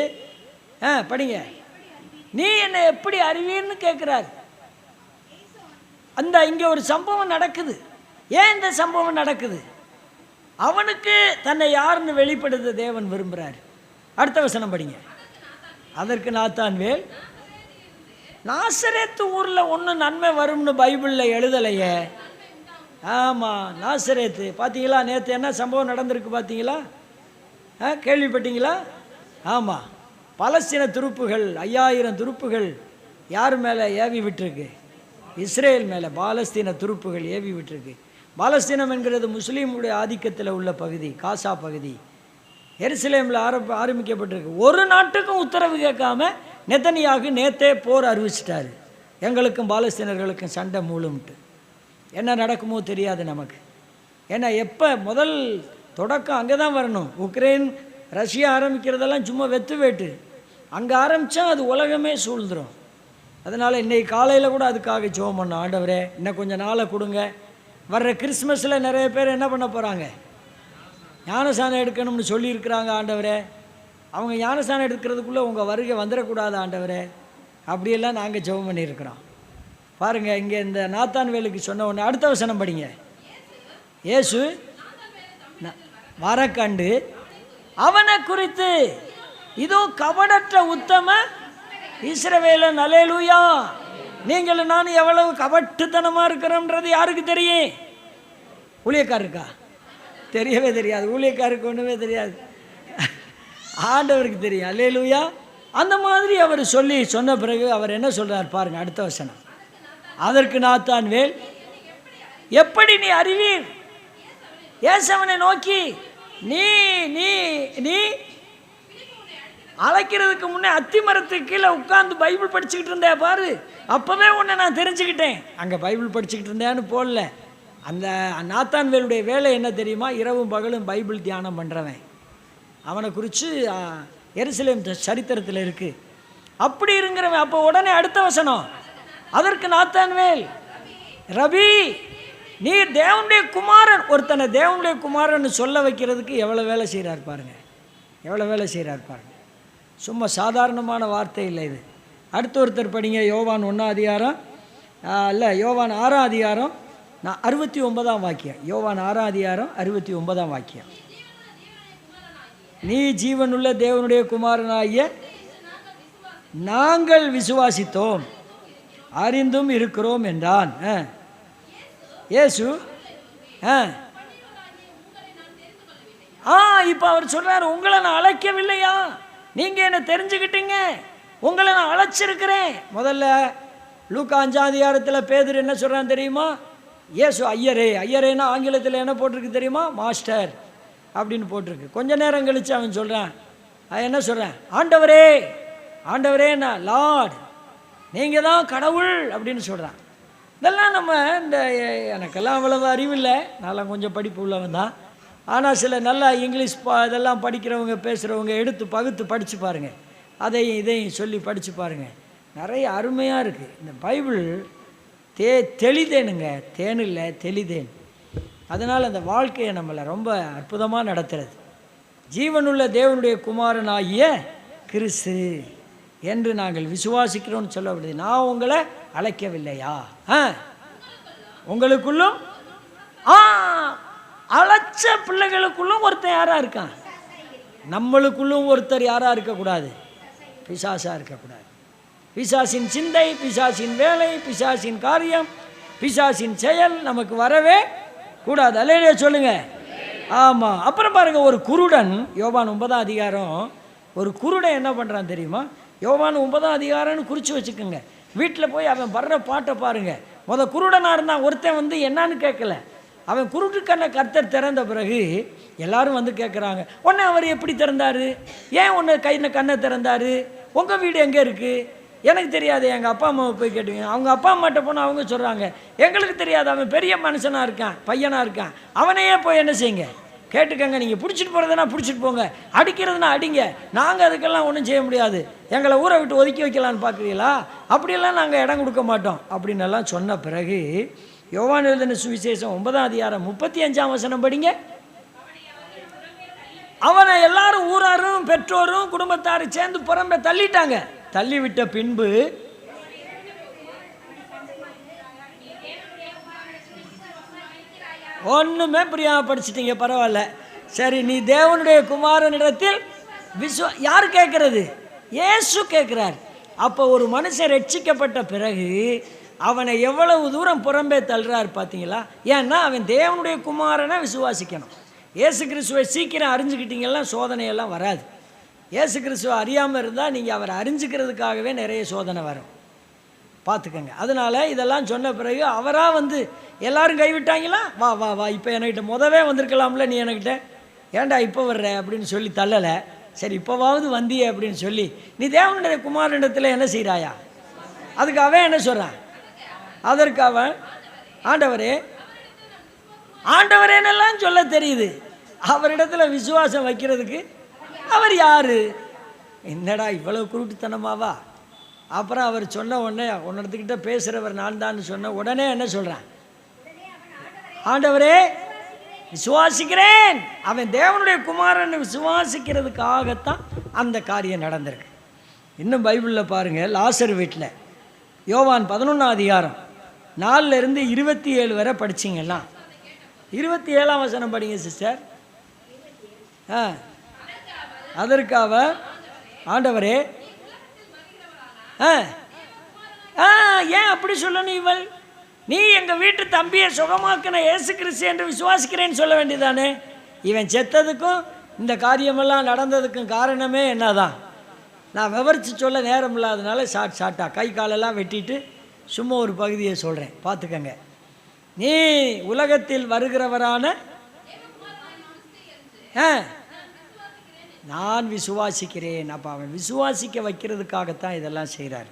படிங்க. நீ என்னை எப்படி அறிவீன்னு கேட்குறாரு. அந்த இங்கே ஒரு சம்பவம் நடக்குது. ஏன் இந்த சம்பவம் நடக்குது? அவனுக்கு தன்னை யாருன்னு வெளிப்படுத்த தேவன் விரும்புகிறார். அடுத்த வசனம் படிங்க. அதற்கு நாத்தான்வேல், நாசரேத்து ஊரில் ஒன்றும் நன்மை வரும்னு பைபிளில் எழுதலையே. ஆமாம், நாசரேத்து. பார்த்தீங்களா நேற்று என்ன சம்பவம் நடந்திருக்கு பார்த்தீங்களா? கேள்விப்பட்டீங்களா? ஆமாம், பலஸ்தீன துருப்புகள் 5000 துருப்புகள் யார் மேலே ஏவி விட்டுருக்கு? இஸ்ரேல் மேலே பாலஸ்தீன துருப்புகள் ஏவி விட்டுருக்கு. பாலஸ்தீனம் என்கிறது முஸ்லீமுடைய ஆதிக்கத்தில் உள்ள பகுதி, காசா பகுதி. எருசலேமில் ஆரம்பிக்கப்பட்டிருக்கு. ஒரு நாட்டுக்கும் உத்தரவு கேட்காம நெதனியாகு நேத்தே போர் அறிவிச்சிட்டாரு. எங்களுக்கும் பாலஸ்தீனர்களுக்கும் சண்டை மூளும்ட்டு. என்ன நடக்குமோ தெரியாது நமக்கு. ஏன்னா எப்போ முதல் தொடக்கம் அங்கே தான் வரணும். உக்ரைன் ரஷ்யா ஆரம்பிக்கிறதெல்லாம் சும்மா வெத்து வேட்டு. அங்கே ஆரம்பித்தா அது உலகமே சூழ்ந்துடும். அதனால் இன்றைக்கி காலையில் கூட அதுக்காக ஜெபம் பண்ணோம். ஆண்டவரே இன்னும் கொஞ்சம் நாளை கொடுங்க. வர்ற கிறிஸ்மஸில் நிறைய பேர் என்ன பண்ண போகிறாங்க? ஞானஸ்நானம் எடுக்கணும்னு சொல்லியிருக்கிறாங்க. ஆண்டவரே, அவங்க ஞானஸ்நானம் எடுக்கிறதுக்குள்ளே உங்கள் வருகை வந்துடக்கூடாது ஆண்டவரே. அப்படியெல்லாம் நாங்கள் ஜெபம் பண்ணியிருக்கிறோம். பாருங்கள், இங்கே இந்த நாத்தான்வேலுக்கு சொன்ன உடனே அடுத்த வசனம் படிங்க. இயேசு வரக்கண்டு அவனை குறித்து, இதோ கபடற்ற உத்தம இஸ்ரவேலன், அல்லேலூயா. நீங்களும் நானும் எவ்வளவு கபட்டுத்தனமாக இருக்கிறோம்ன்றது யாருக்கு தெரியும்? ஊழியக்காரருக்கா? தெரியவே தெரியாது. ஊழியக்காருக்கு ஒன்றுமே தெரியாது, ஆண்டவருக்கு தெரியும். அல்லேலூயா. அந்த மாதிரி அவர் சொன்ன பிறகு அவர் என்ன சொல்கிறார் பாருங்க, அடுத்த வசனம். அதற்கு நாத்தான்வேல், எப்படி நீ அறிவீர்? ஏசவனை நோக்கி, நீ நீ நீ அழைக்கிறதுக்கு முன்னே அத்தி மரத்துக்கு கீழே உட்கார்ந்து பைபிள் படிச்சுக்கிட்டு இருந்தேன் பாரு, அப்போவே உன்னை நான் தெரிஞ்சுக்கிட்டேன். அங்கே பைபிள் படிச்சுக்கிட்டு இருந்தேன்னு போடல. அந்த நாத்தான்வேலுடைய வேலை என்ன தெரியுமா? இரவும் பகலும் பைபிள் தியானம் பண்ணுறவன். அவனை குறித்து எருசலேம் சரித்திரத்தில் இருக்குது. அப்படி இருக்கிறவன். அப்போ உடனே அடுத்த வசனம், அதற்கு நாத்தான்வேல், ரபி நீர் தேவனுடைய குமாரன். ஒருத்தனை தேவனுடைய குமாரன் சொல்ல வைக்கிறதுக்கு எவ்வளோ வேலை செய்கிறார் பாருங்க, எவ்வளோ வேலை செய்கிறார் பாருங்க. சும்மா சாதாரணமான வார்த்தை இல்லை இது. அடுத்த ஒருத்தர் படிங்க. யோவான் 1 இல்லை, யோவான் 6 69 வாக்கியம். யோவான் 6 69 வாக்கியம். நீ ஜீவனுள்ள தேவனுடைய குமாரனாகிய நாங்கள் விசுவாசித்தோம், அறிந்தும் இருக்கிறோம் என்றான். இயேசு இப்போ அவர் சொல்றாரு, உங்களை நான் அழைக்கவில்லையா? நீங்கள் என்ன தெரிஞ்சுக்கிட்டீங்க, உங்களை நான் அழைச்சிருக்கிறேன். முதல்ல லூக்கா 5 பேதுரு என்ன சொல்கிறான் தெரியுமா? இயேசு ஐயரே. ஐயரேன்னா ஆங்கிலத்தில் என்ன போட்டிருக்கு தெரியுமா? மாஸ்டர் அப்படின்னு போட்டிருக்கு. கொஞ்ச நேரம் கழித்து அவன் சொல்கிறான், என்ன சொல்கிறேன்? ஆண்டவரே. ஆண்டவரேன்னா லார்ட், நீங்கள் தான் கடவுள் அப்படின்னு சொல்கிறான். இதெல்லாம் நம்ம இந்த எனக்கெல்லாம் அவ்வளவு அறிவில்லை, நான்லாம் கொஞ்சம் படிப்பு உள்ளவன் தான். ஆனால் சில நல்லா இங்கிலீஷ் இதெல்லாம் படிக்கிறவங்க பேசுகிறவங்க எடுத்து பகுத்து படித்து பாருங்கள். அதையும் இதையும் சொல்லி படித்து பாருங்கள். நிறைய அருமையாக இருக்குது இந்த பைபிள். தெளிதேனுங்க, தேன் இல்லை, தெளிதேன். அதனால் அந்த வாழ்க்கையை நம்மளை ரொம்ப அற்புதமாக நடத்துறது. ஜீவனுள்ள தேவனுடைய குமாரனாகிய கிறிஸ்து என்று நாங்கள் விசுவாசிக்கிறோன்னு சொல்லப்படுது. நான் உங்களை அழைக்கவில்லையா? உங்களுக்குள்ளும் அழைச்ச பிள்ளைகளுக்குள்ளும் ஒருத்தர் யாராக இருக்கான்? நம்மளுக்குள்ளும் ஒருத்தர் யாராக இருக்கக்கூடாது? பிசாசாக இருக்கக்கூடாது. பிசாசின் சிந்தை, பிசாசின் வேலை, பிசாசின் காரியம், பிசாசின் செயல் நமக்கு வரவே கூடாது. அல்லேலூயா சொல்லுங்க. ஆமாம். அப்புறம் பாருங்க, ஒரு குருடன், யோவான் 9 ஒரு குருடன் என்ன பண்ணுறான் தெரியுமா? யோவான் 9ஆம் அதிகாரம்னு குறித்து வச்சுக்கோங்க. வீட்டில் போய் அவன் வர்ற பாட்டை பாருங்கள். குருடனாக இருந்தான் ஒருத்தன் வந்து என்னான்னு கேட்கல. அவன் குருட்டு கண்ணை கர்த்தர் திறந்த பிறகு எல்லாரும் வந்து கேட்குறாங்க, உடனே அவர் எப்படி திறந்தார், ஏன் உன்னை கண்ணை திறந்தார், உங்கள் வீடு எங்கே இருக்குது, எனக்கு தெரியாது, எங்கள் அப்பா அம்மாவை போய் கேட்டுங்க. அவங்க அப்பா அம்மாட்ட போனால் அவங்க சொல்கிறாங்க, எங்களுக்கு தெரியாது, அவன் பெரிய மனுஷனாக இருக்கான், பையனாக இருக்கான், அவனையே போய் என்ன செய்யுங்க கேட்டுக்கங்க, நீங்கள் பிடிச்சிட்டு போகிறதுனா பிடிச்சிட்டு போங்க, அடிக்கிறதுனா அடிங்க, நாங்கள் அதுக்கெல்லாம் ஒன்றும் செய்ய முடியாது, எங்களை ஊரை விட்டு ஒதுக்கி வைக்கலான்னு பார்க்குறீங்களா, அப்படியெல்லாம் நாங்கள் இடம் கொடுக்க மாட்டோம் அப்படின்னு எல்லாம் சொன்ன பிறகு யோவான் எழுதின சுவிசேஷம் 9ஆம் அதிகாரம் 35ஆம் வசனம் படிங்க. அவனை எல்லாரும் ஊராரும் பெற்றோரும் குடும்பத்தாரும் சேர்ந்து புறம்பே தள்ளிட்டாங்க. தள்ளிவிட்ட பின்பு ஒன்றுமே புரியாமல் படிச்சிட்டீங்க, பரவாயில்ல. சரி, நீ தேவனுடைய குமாரனிடத்தில் யார் கேட்கறது? இயேசு கேட்குறார். அப்போ ஒரு மனுஷன் ரட்சிக்கப்பட்ட பிறகு அவனை எவ்வளவு தூரம் புறம்பே தள்ளுறாரு பார்த்தீங்களா? ஏன்னா அவன் தேவனுடைய குமாரனை விசுவாசிக்கணும். இயேசு கிறிஸ்துவை சீக்கிரம் அறிஞ்சுக்கிட்டீங்கன்னா சோதனையெல்லாம் வராது. இயேசு கிறிஸ்துவை அறியாமல் இருந்தால் நீங்கள் அவரை அறிஞ்சிக்கிறதுக்காகவே நிறைய சோதனை வரும், பார்த்துக்கங்க. அதனால் இதெல்லாம் சொன்ன பிறகு அவராக வந்து எல்லோரும் கைவிட்டாங்களா, வா வா வா இப்போ என்கிட்ட முதவே வந்திருக்கலாம்ல, நீ என்கிட்ட ஏன்டா இப்போ வர்ற அப்படின்னு சொல்லி தள்ளலை. சரி, இப்போவாவது வந்தியே அப்படின்னு சொல்லி நீ தேவனுடைய குமாரனிடத்தில் என்ன செய்கிறாயா? அதுக்கு அவன் என்ன சொல்கிறான்? அதற்கு அவன் ஆண்டவரே ஆண்டவரேன்னெல்லாம் சொல்ல தெரியுது, அவரிடத்துல விசுவாசம் வைக்கிறதுக்கு அவர் யாரு? என்னடா இவ்வளவு குருட்டுத்தனமாவா? அப்புறம் அவர் சொன்ன உடனே உன்னத்துக்கிட்ட பேசுகிறவர் நான் தான் சொன்ன உடனே என்ன சொல்கிறான்? ஆண்டவரே விசுவாசிக்கிறேன். அவன் தேவனுடைய குமாரனை விசுவாசிக்கிறதுக்காகத்தான் அந்த காரியம் நடந்திருக்கு. இன்னும் பைபிளில் பாருங்கள், லாசர் வீட்டில் யோவான் 11ஆம் அதிகாரம் 4 to 27 வரை படிச்சிங்கன்னா 27ஆம் வசனம் படிங்க சிஸ்டர். அதற்காக ஆண்டவரே ஏன் அப்படி சொல்லணும்? இவள் நீ எங்கள் வீட்டு தம்பியை சுகமாக்கின இயேசு கிறிஸ்து என்று விசுவாசிக்கிறேன்னு சொல்ல வேண்டியதானே? இவன் செத்ததுக்கும் இந்த காரியமெல்லாம் நடந்ததுக்கும் காரணமே என்னதான்? நான் விவரித்து சொல்ல நேரம் இல்லாதனால ஷார்ட்டாக கை காலெல்லாம் வெட்டிட்டு சும்மா ஒரு பகுதியை சொல்கிறேன், பார்த்துக்கங்க. நீ உலகத்தில் வருகிறவரான நான் விசுவாசிக்கிறேன். அப்போ அவன் விசுவாசிக்க வைக்கிறதுக்காகத்தான் இதெல்லாம் செய்கிறார்.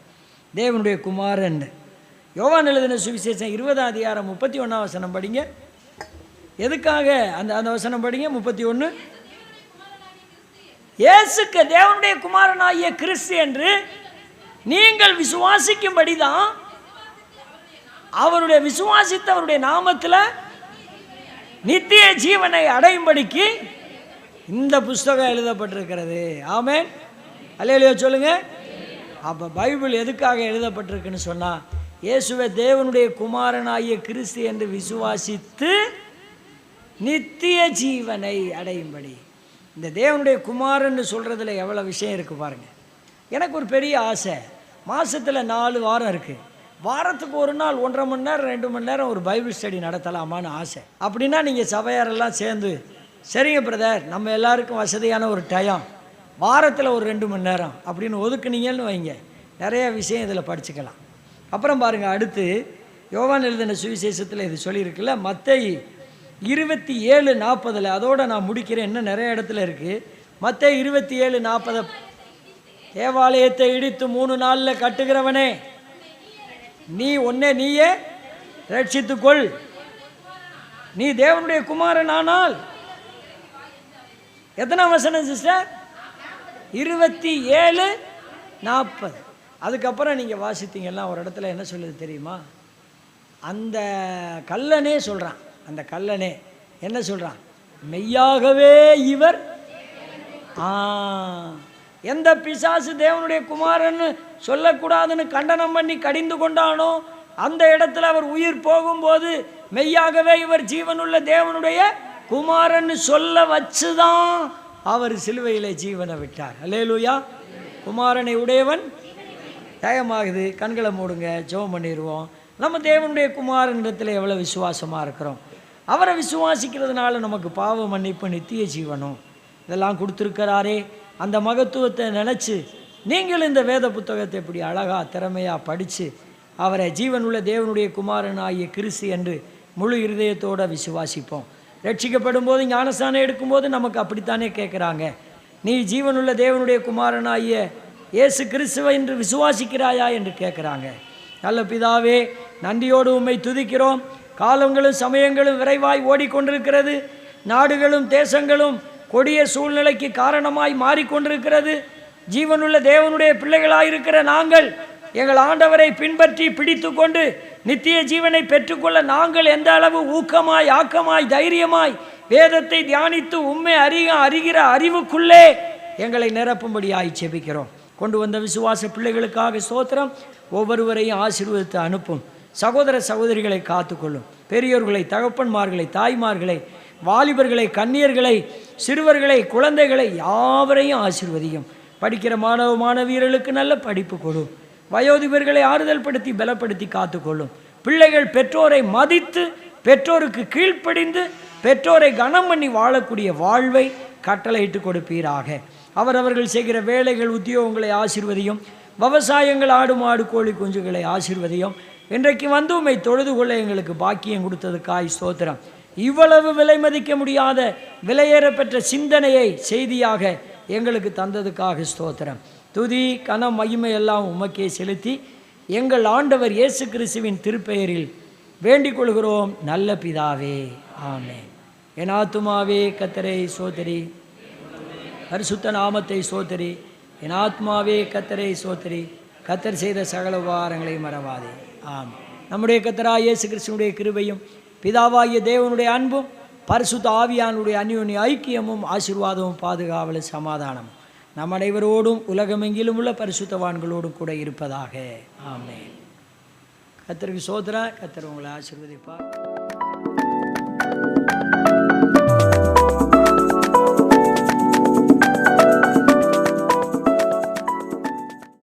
தேவனுடைய குமாரன். யோவான் எழுதின சுவிசேஷம் 20ஆம் அதிகாரம் 31ஆம் வசனம் படிங்க. எதுக்காக அந்த வசனம் படிங்க? 31. இயேசுக்கு தேவனுடைய குமாரனாகிய கிறிஸ்து என்று நீங்கள் விசுவாசிக்கும்படி தான் அவருடைய விசுவாசித்த அவருடைய நாமத்தில் நித்திய ஜீவனை அடையும்படிக்கு இந்த புஸ்தகம் எழுதப்பட்டிருக்கிறது. ஆமென், அல்லேலூயா சொல்லுங்க. அப்போ பைபிள் எதுக்காக எழுதப்பட்டிருக்குன்னு சொன்னால், இயேசுவை தேவனுடைய குமாரனாகிய கிறிஸ்து என்று விசுவாசித்து நித்திய ஜீவனை அடையும்படி. இந்த தேவனுடைய குமாரன்னு சொல்கிறதுல எவ்வளோ விஷயம் இருக்குது பாருங்கள். எனக்கு ஒரு பெரிய ஆசை, மாதத்தில் 4 வாரம் இருக்குது, வாரத்துக்கு ஒரு நாள் 1.5 மணி நேரம் 2 மணி நேரம் ஒரு பைபிள் ஸ்டடி நடத்தலாமான்னு ஆசை. அப்படின்னா நீங்கள் சபையாரெல்லாம் சேர்ந்து, சரிங்க பிரதர், நம்ம எல்லாருக்கும் வசதியான ஒரு டைம் வாரத்தில் ஒரு 2 மணி நேரம் அப்படின்னு ஒதுக்குனீங்கன்னு வைங்க, நிறைய விஷயம் இதில் படிச்சுக்கலாம். அப்புறம் பாருங்கள், அடுத்து யோவான் எழுதின சுவிசேஷத்தில் இது சொல்லியிருக்குல்ல, மத்தேயு 27:40, அதோடு நான் முடிக்கிறேன், இன்னும் நிறைய இடத்துல இருக்குது. மத்தேயு 27:40, தேவாலயத்தை இடித்து 3 நாளில் கட்டுகிறவனே, நீ நீயே ரட்சித்துக்கொள், நீ தேவனுடைய குமாரன் ஆனால். எத்தனை வசனம் சிஸ்டர்? 27:40. அதுக்கப்புறம் நீங்கள் வாசித்தீங்கன்னா ஒரு இடத்துல என்ன சொல்லுது தெரியுமா? அந்த கல்லனே சொல்கிறான், அந்த கல்லனே என்ன சொல்கிறான்? மெய்யாகவே இவர். எந்த பிசாசு தேவனுடைய குமாரன்னு சொல்லக்கூடாதுன்னு கண்டனம் பண்ணி கடிந்து கொண்டானோ அந்த இடத்துல அவர் உயிர் போகும்போது மெய்யாகவே இவர் ஜீவனுள்ள தேவனுடைய குமாரன்னு சொல்ல வச்சுதான் அவர் சிலுவையில் ஜீவனை விட்டார். அல்லேலூயா. குமாரனை உடையவன் தயமாகுது. கண்களை மூடுங்க, ஜெபம் பண்ணிடுவோம். நம்ம தேவனுடைய குமாரனிடத்தில் எவ்வளோ விசுவாசமாக இருக்கிறோம். அவரை விசுவாசிக்கிறதுனால நமக்கு பாவ மன்னிப்பு, நித்திய ஜீவனும் இதெல்லாம் கொடுத்துருக்கிறாரே. அந்த மகத்துவத்தை நினச்சி நீங்கள் இந்த வேத புத்தகத்தை இப்படி அழகாக திறமையாக படித்து அவரை ஜீவனுள்ள தேவனுடைய குமாரன் ஆகிய கிறிஸ்து என்று முழு இருதயத்தோடு விசுவாசிப்போம். ரட்சிக்கப்படும் போது ஞானஸ்தானம் எடுக்கும்போது நமக்கு அப்படித்தானே கேட்குறாங்க, நீ ஜீவனுள்ள தேவனுடைய குமாரனாகிய இயேசு கிறிஸ்துவை என்று விசுவாசிக்கிறாயா என்று கேட்குறாங்க. நல்ல பிதாவே, நன்றியோடு உம்மை துதிக்கிறோம். காலங்களும் சமயங்களும் விரைவாய் ஓடிக்கொண்டிருக்கிறது. நாடுகளும் தேசங்களும் கொடிய சூழ்நிலைக்கு காரணமாய் மாறிக்கொண்டிருக்கிறது. ஜீவனுள்ள தேவனுடைய பிள்ளைகளாயிருக்கிற நாங்கள் எங்கள் ஆண்டவரை பின்பற்றி பிடித்து கொண்டு நித்திய ஜீவனை பெற்றுக்கொள்ள நாங்கள் எந்த அளவு ஊக்கமாய் ஆக்கமாய் தைரியமாய் வேதத்தை தியானித்து உம்மை அறிகிற அறிவுக்குள்ளே எங்களை நிரப்பும்படியாய் செபிக்கிறோம். கொண்டு வந்த விசுவாச பிள்ளைகளுக்காக ஸ்தோத்திரம். ஒவ்வொருவரையும் ஆசீர்வதித்து அனுப்பும். சகோதர சகோதரிகளை காத்துக்கொள்ளும். பெரியோர்களை, தகப்பன்மார்களை, தாய்மார்களை, வாலிபர்களை, கன்னியர்களை, சிறுவர்களை, குழந்தைகளை யாவரையும் ஆசீர்வதியும். படிக்கிற மாணவ மாணவியர்களுக்கு நல்ல படிப்பு கொடு. வயோதிபர்களை ஆறுதல் படுத்தி பலப்படுத்தி காத்துக்கொள்ளும். பிள்ளைகள் பெற்றோரை மதித்து பெற்றோருக்கு கீழ்ப்படிந்து பெற்றோரை கனம் பண்ணி வாழக்கூடிய வாழ்வை கட்டளையிட்டு கொடுப்பீராக. அவர்கள் செய்கிற வேலைகள், உத்தியோகங்களை ஆசீர்வதியும். விவசாயங்கள், ஆடு மாடு கோழி குஞ்சுகளை ஆசீர்வதியும். இன்றைக்கு வந்து உம்மை தொழுது கொள்ள எங்களுக்கு பாக்கியம் கொடுத்ததுக்காய் ஸ்தோத்திரம். இவ்வளவு விலை மதிக்க முடியாத விலையேற பெற்ற சிந்தனையை செய்தியாக எங்களுக்கு தந்ததுக்காக ஸ்தோத்திரம். துதி கனம் மகிமை எல்லாம் உமக்கே செலுத்தி எங்கள் ஆண்டவர் இயேசு கிறிஸ்துவின் திருப்பெயரில் வேண்டிக் கொள்கிறோம் நல்ல பிதாவே, ஆமென். என் ஆத்துமாவே கர்த்தரை சோதரி, பரிசுத்த நாமத்தை சோதரி. என் ஆத்மாவே கர்த்தரை சோதரி, கர்த்தர் செய்த சகல உபகாரங்களை மறவாதே. ஆமென். நம்முடைய கர்த்தராகிய இயேசு கிறிஸ்துவினுடைய கிருபையும் பிதாவாகிய தேவனுடைய அன்பும் பரிசுத்த ஆவியானுடைய அந்யோன்ய ஐக்கியமும் ஆசீர்வாதமும் பாதுகாவலும் சமாதானமும் நம் அனைவரோடும் உலகமெங்கிலும் உள்ள பரிசுத்தவான்களோடும் கூட இருப்பதாக. ஆமென். கர்த்தருக்கு ஸ்தோத்திரம். கர்த்தர் உங்களை ஆசீர்வதிப்பார்.